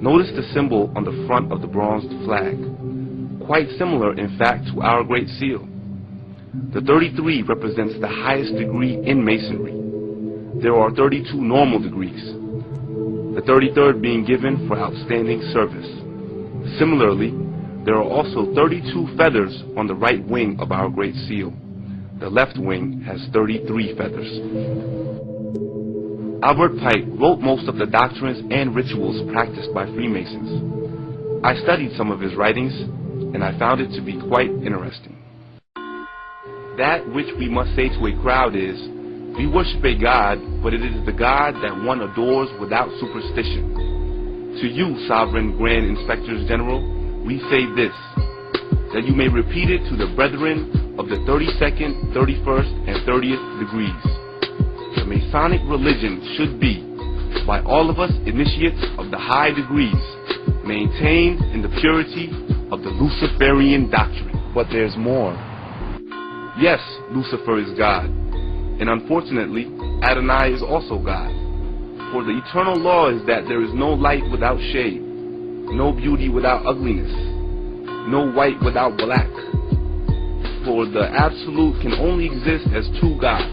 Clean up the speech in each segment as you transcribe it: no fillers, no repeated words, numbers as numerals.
Notice the symbol on the front of the bronzed flag. Quite similar, in fact, to our Great Seal. The 33 represents the highest degree in Masonry. There are 32 normal degrees, the 33rd being given for outstanding service. Similarly, there are also 32 feathers on the right wing of our Great Seal. The left wing has 33 feathers. Albert Pike wrote most of the doctrines and rituals practiced by Freemasons. I studied some of his writings, and I found it to be quite interesting. That which we must say to a crowd is, we worship a God, but it is the God that one adores without superstition. To you, Sovereign Grand Inspectors General, we say this, that you may repeat it to the brethren of the 32nd, 31st, and 30th degrees. The Masonic religion should be, by all of us initiates of the high degrees, maintained in the purity of the Luciferian doctrine. But there's more. Yes, Lucifer is God, and unfortunately, Adonai is also God. For the eternal law is that there is no light without shade, no beauty without ugliness, no white without black. For the absolute can only exist as two gods,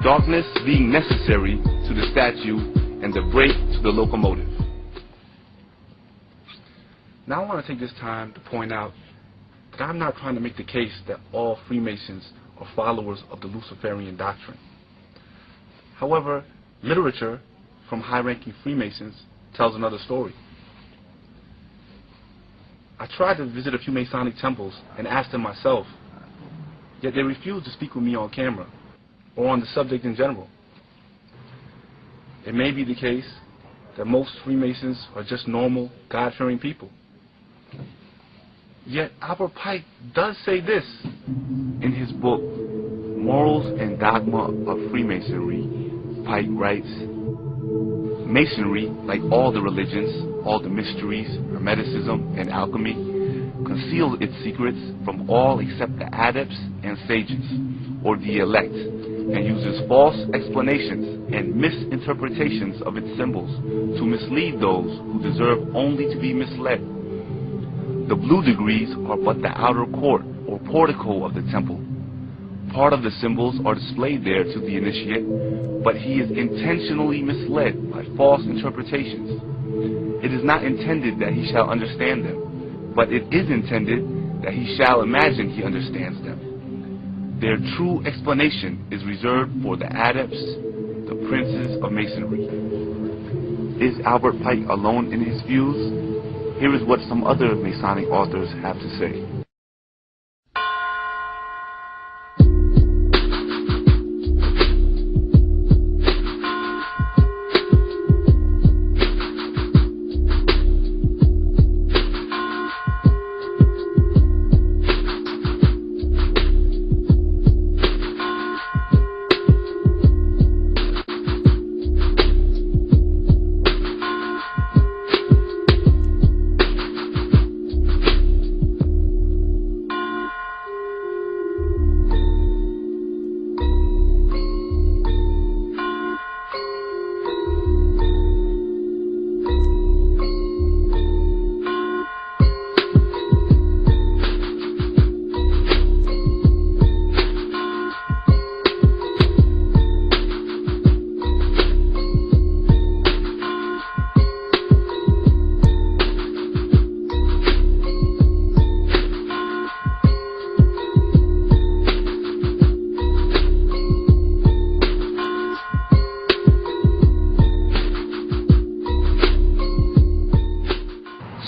darkness being necessary to the statue and the brake to the locomotive. Now I want to take this time to point out that I'm not trying to make the case that all Freemasons are followers of the Luciferian doctrine. However, literature from high-ranking Freemasons tells another story. I tried to visit a few Masonic temples and ask them myself, yet they refused to speak with me on camera or on the subject in general. It may be the case that most Freemasons are just normal, God-fearing people. Yet Albert Pike does say this in his book, Morals and Dogma of Freemasonry. Pike writes, Masonry, like all the religions, all the mysteries, Hermeticism, and alchemy, conceals its secrets from all except the adepts and sages, or the elect, and uses false explanations and misinterpretations of its symbols to mislead those who deserve only to be misled. The blue degrees are but the outer court or portico of the temple. Part of the symbols are displayed there to the initiate, but he is intentionally misled by false interpretations. It is not intended that he shall understand them, but it is intended that he shall imagine he understands them. Their true explanation is reserved for the adepts, the princes of Masonry. Is Albert Pike alone in his views? Here is what some other Masonic authors have to say.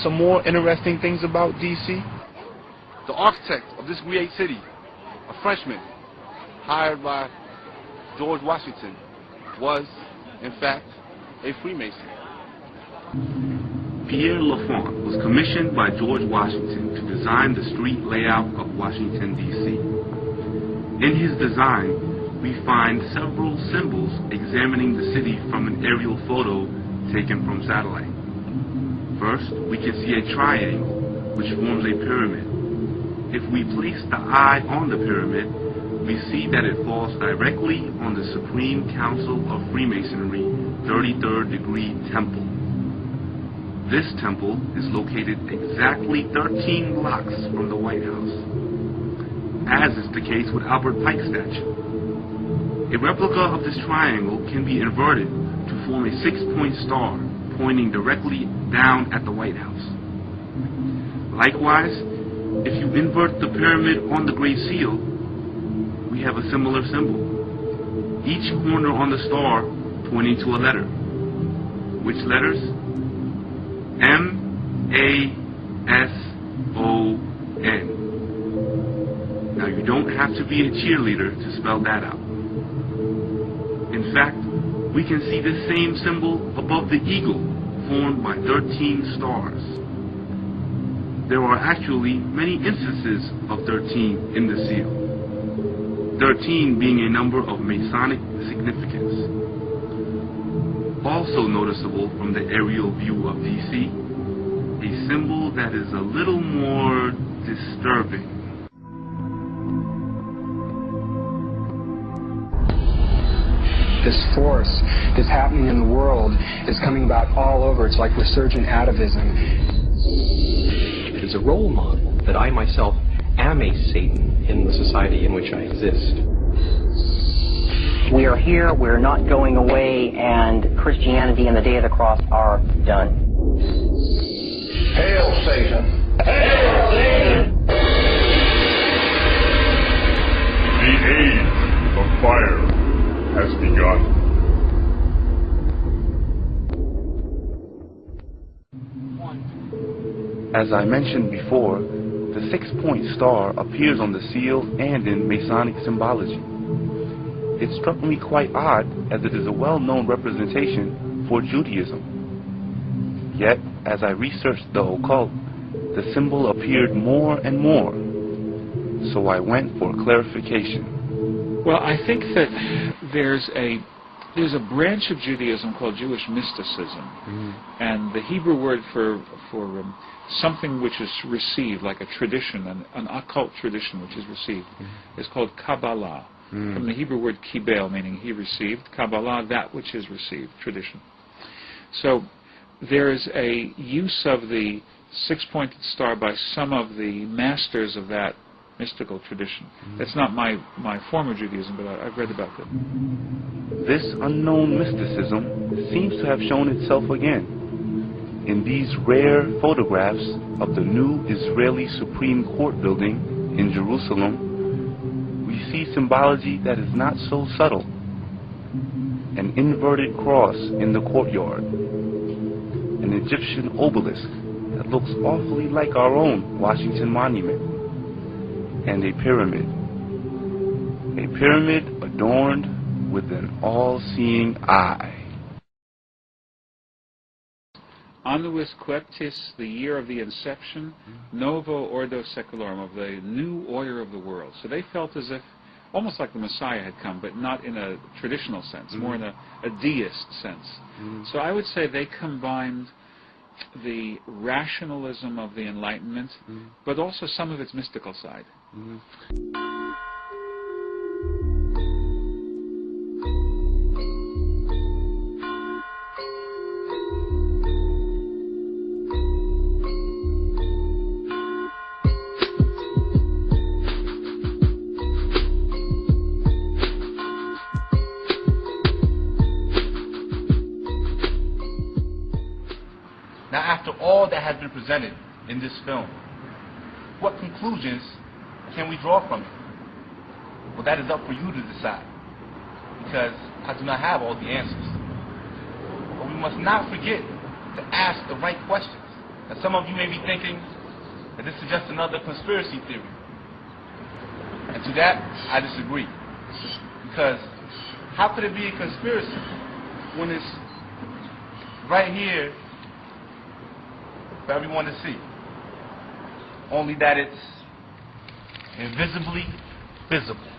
Some more interesting things about DC. The architect of this great city, a Frenchman hired by George Washington, was, in fact, a Freemason. Pierre Lafont was commissioned by George Washington to design the street layout of Washington, D.C. In his design, we find several symbols examining the city from an aerial photo taken from satellite. First, we can see a triangle, which forms a pyramid. If we place the eye on the pyramid, we see that it falls directly on the Supreme Council of Freemasonry 33rd degree temple. This temple is located exactly 13 blocks from the White House, as is the case with Albert Pike's statue. A replica of this triangle can be inverted to form a 6-point star pointing directly down at the White House. Likewise, if you invert the pyramid on the Great Seal, we have a similar symbol. Each corner on the star pointing to a letter. Which letters? M-A-S-O-N. Now you don't have to be a cheerleader to spell that out. In fact, we can see the same symbol above the eagle formed by 13 stars. There are actually many instances of 13 in the seal. 13 being a number of Masonic significance. Also noticeable from the aerial view of DC, a symbol that is a little more disturbing. This force that's happening in the world is coming about all over. It's like resurgent atavism. It is a role model that I myself am a Satan in the society in which I exist. We are here, we're not going away, and Christianity and the Day of the Cross are done. Hail Satan! Hail Satan! The age of fire has begun. As I mentioned before, the 6-point star appears on the seal and in Masonic symbology. It struck me quite odd, as it is a well-known representation for Judaism. Yet, as I researched the occult, the symbol appeared more and more, so I went for clarification. Well, I think that there's a branch of Judaism called Jewish mysticism, and the Hebrew word for something which is received, like a tradition, an occult tradition which is received, is called Kabbalah. From the Hebrew word kibel, meaning he received, Kabbalah, that which is received, tradition. So there is a use of the 6-pointed star by some of the masters of that mystical tradition. That's not my form of Judaism, but I've read about it. This unknown mysticism seems to have shown itself again in these rare photographs of the new Israeli Supreme Court building in Jerusalem. We see symbology that is not so subtle. An inverted cross in the courtyard, an Egyptian obelisk that looks awfully like our own Washington Monument, and a pyramid adorned with an all-seeing eye. Annuis Coeptis, the year of the inception, Novo Ordo Secularum, of the new order of the world. So they felt as if, almost like the Messiah had come, but not in a traditional sense, more in a deist sense. So I would say they combined the rationalism of the Enlightenment, but also some of its mystical side. Now, after all that has been presented in this film, what conclusions can we draw from it? Well, that is up for you to decide, because I do not have all the answers. But we must not forget to ask the right questions. Now, some of you may be thinking that this is just another conspiracy theory. And to that, I disagree. Because how could it be a conspiracy when it's right here for everyone to see? Only that it's invisibly visible.